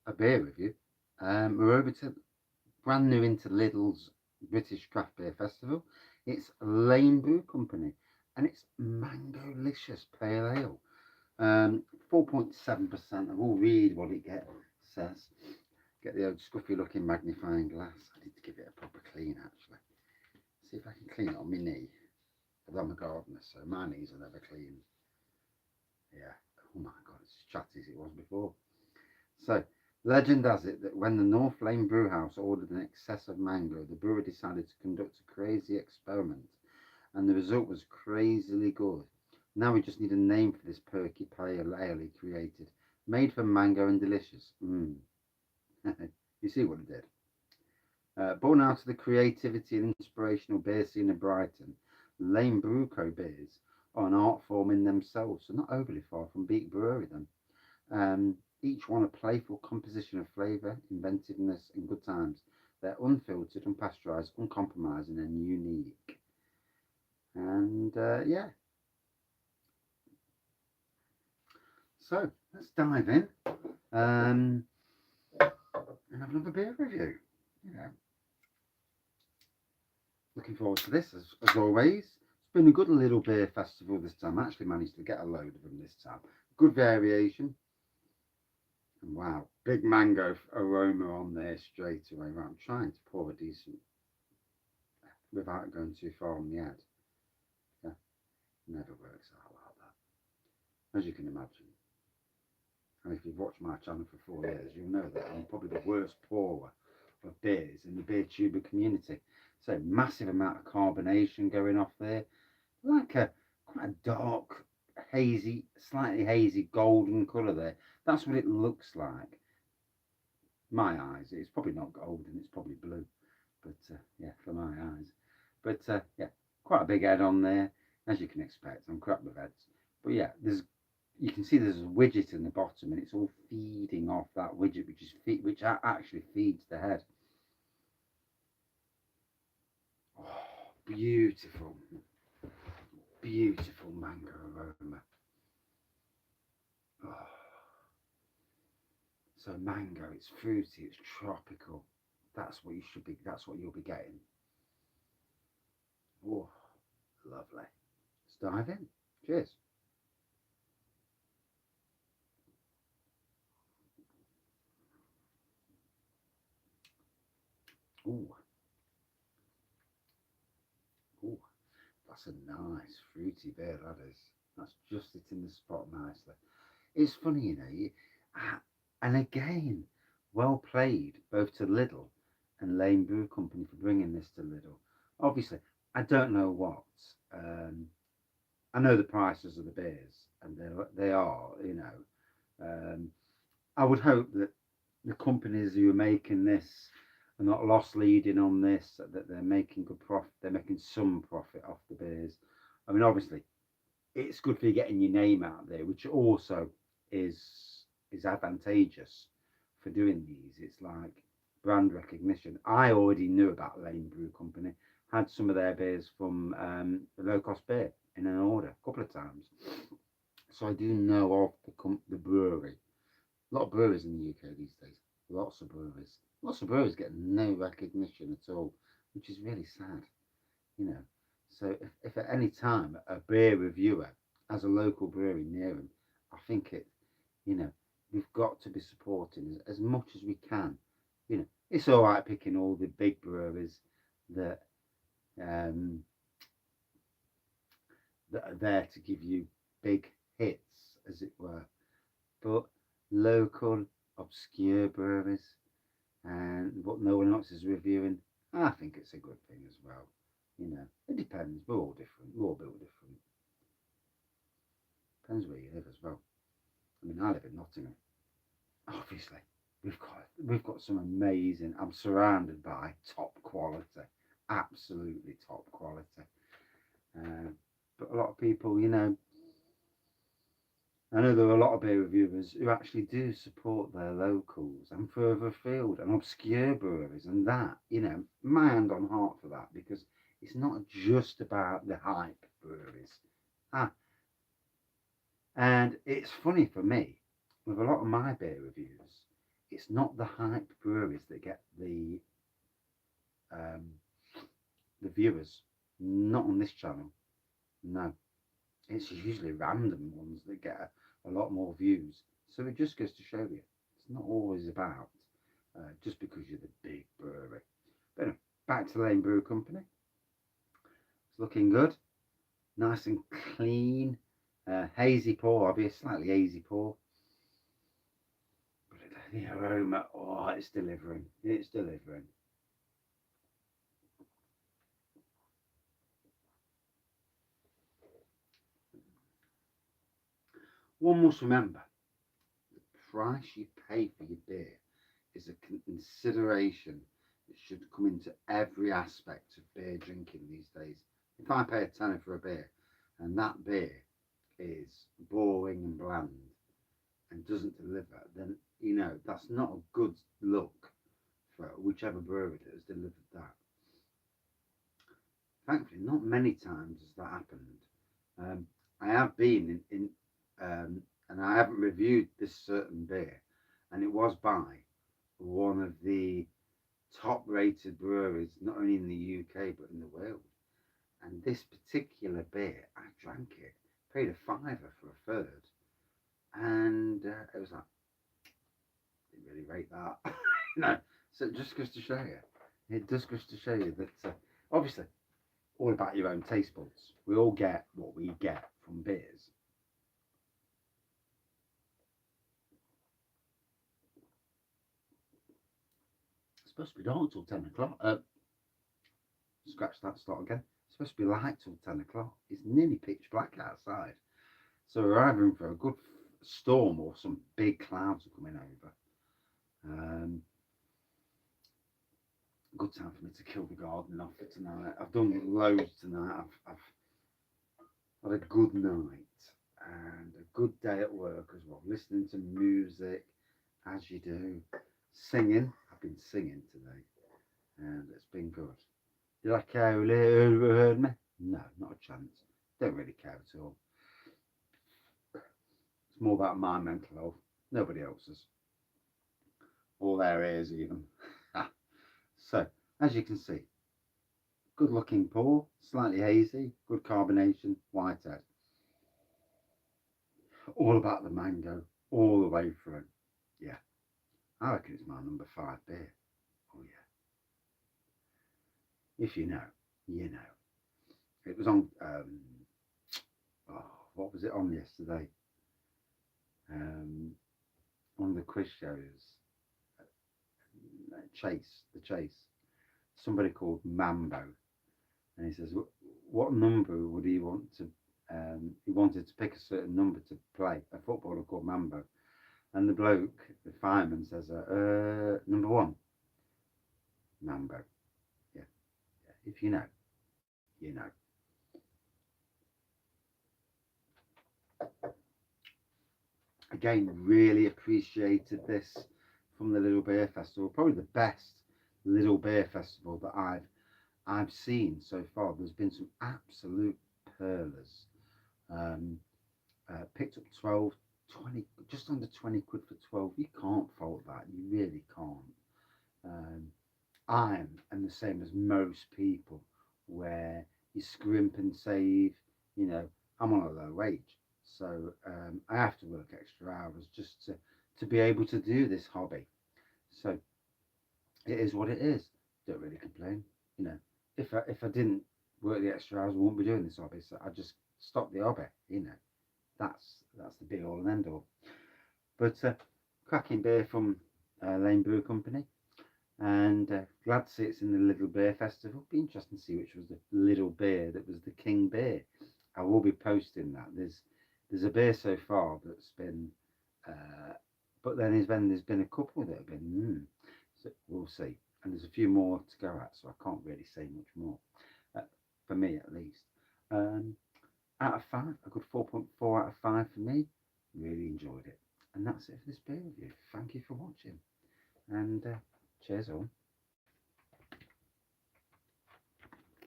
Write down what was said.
a beer review. We're over to brand new into Lidl's British Craft Beer Festival. It's Laine Brew Company, and it's Mangolicious Pale Ale. 4.7%. I will read what it says. Get the old scruffy looking magnifying glass. I need to give it a proper clean actually. See if I can clean it on my knee. Although I'm a gardener, so my knees are never clean. Yeah. Oh my god, it's as chatty as it was before. So, legend has it that when the North Lane Brewhouse ordered an excess of mango, the brewer decided to conduct a crazy experiment, and the result was crazily good. Now we just need a name for this perky pale ale he created, made from mango and delicious. You see what it did? Born out of the creativity and inspirational beer scene of Brighton, Lane Brewco beers are an art form in themselves, so not overly far from Beak Brewery then. Each one a playful composition of flavour, inventiveness, and good times. They're unfiltered, unpasteurised, uncompromising, and unique. And yeah, so let's dive in and have another beer review. You know, looking forward to this as always. It's been a good little beer festival this time. I actually managed to get a load of them this time. Good variation. And wow, big mango aroma on there straight away. Right, I'm trying to pour a decent without going too far on the head. Yeah, never works out like that. As you can imagine. And if you've watched my channel for 4 years, you'll know that I'm probably the worst pourer of beers in the beer tuber community. So massive amount of carbonation going off there. Like a quite a dark, hazy, slightly hazy golden colour there. That's what it looks like. My eyes. It's probably not golden, it's probably blue. But yeah, for my eyes. But yeah, quite a big head on there, as you can expect. I'm crap with heads. But yeah, you can see there's a widget in the bottom, and it's all feeding off that widget, which actually feeds the head. Oh, beautiful, beautiful mango aroma. Oh. So mango, it's fruity, it's tropical. That's what you should be. That's what you'll be getting. Oh, lovely. Let's dive in. Cheers. Ooh, ooh, that's a nice fruity beer. That is. That's just hitting the spot nicely. It's funny, and again, well played both to Lidl and Lane Brew Company for bringing this to Lidl. Obviously, I don't know what. Um, I know the prices of the beers, and they are, Um, I would hope that the companies who are making this are not lost leading on this, that they're making good profit. They're making some profit off the beers. I mean, obviously, it's good for you getting your name out there, which also is advantageous for doing these. It's like brand recognition. I already knew about Lane Brew Company, had some of their beers from the low cost beer in an order a couple of times, so I do know of the brewery. A lot of breweries in the UK these days. Lots of breweries. Lots of breweries get no recognition at all, which is really sad. You know. So if at any time a beer reviewer has a local brewery near him, I think we've got to be supporting as much as we can. It's all right picking all the big breweries that um, that are there to give you big hits, as it were, but local obscure breweries and what no one else is reviewing, I think it's a good thing as well. It depends. We're all different. We're all built different. Depends where you live as well. I mean, I live in Nottingham. Obviously, we've got some amazing. I'm surrounded by top quality, absolutely top quality. Uh, but a lot of people, I know there are a lot of beer reviewers who actually do support their locals and further afield and obscure breweries, and that, my hand on heart for that, because it's not just about the hype breweries. Ah, and it's funny for me with a lot of my beer reviews. it's not the hype breweries that get um, the viewers. Not on this channel. No, it's usually random ones that get a lot more views. So it just goes to show you, it's not always about just because you're the big brewery. But anyway, back to Laine Brew Company. It's looking good, nice and clean. Hazy pour, obvious, slightly hazy pour. But the aroma, oh, it's delivering. It's delivering. One must remember, the price you pay for your beer is a consideration that should come into every aspect of beer drinking these days. If I pay a tenner for a beer and that beer is boring and bland and doesn't deliver, then that's not a good look for whichever brewery that has delivered that. Thankfully, not many times has that happened. I have been in and I haven't reviewed this certain beer, and it was by one of the top rated breweries, not only in the UK but in the world. And this particular beer, I drank it, paid a fiver for a third, and it was like, didn't really rate that. No, so it just goes to show you, it just goes to show you that obviously, all about your own taste buds. We all get what we get from beers. It's supposed to be dark till 10 o'clock. Scratch that, start again. It's supposed to be light till 10 o'clock. It's nearly pitch black outside. So we're either in for a good storm or some big clouds are coming over. Good time for me to kill the garden off for tonight. I've done loads tonight. I've had a good night and a good day at work as well. Listening to music as you do. Singing. I've been singing today and it's been good. Did I care who heard me? No, not a chance. Don't really care at all. It's more about my mental health. Nobody else's. Or their ears even. So, as you can see, good looking pour, slightly hazy, good carbonation, whitehead. All about the mango, all the way through. Yeah, I reckon it's my number 5 beer. Oh yeah. If you know, you know. It was on, what was it on yesterday? One of the quiz shows, the Chase. Somebody called Mambo, and he says, what number would he want to? He wanted to pick a certain number to play. A footballer called Mambo, and the bloke, the fireman, says, number 1, Mambo. Yeah, yeah. If you know, you know. Again, really appreciated this from the Lidl Beer Festival. Probably the best Lidl Beer Festival that I've seen so far. There's been some absolute pearlers. Picked up 12, 20, just under 20 quid for 12. You can't fault that. You really can't. I'm the same as most people, where you scrimp and save. I'm on a low wage, so I have to work extra hours just to be able to do this hobby. So it is what it is. Don't really complain. You know, if I didn't work the extra hours, I wouldn't be doing this hobby. So I just stop the hobby. That's the be all and end all. But cracking beer from Laine Brew Company, and glad to see it's in the Lidl Beer Festival. Be interesting to see which was the Lidl beer that was the king beer. I will be posting that. There's a beer so far that's been, but then there's been a couple that have been. So we'll see, and there's a few more to go at, so I can't really say much more, for me at least. Out of 5, a good 4.4 out of 5 for me. Really enjoyed it, and that's it for this beer review. Thank you for watching, and cheers all.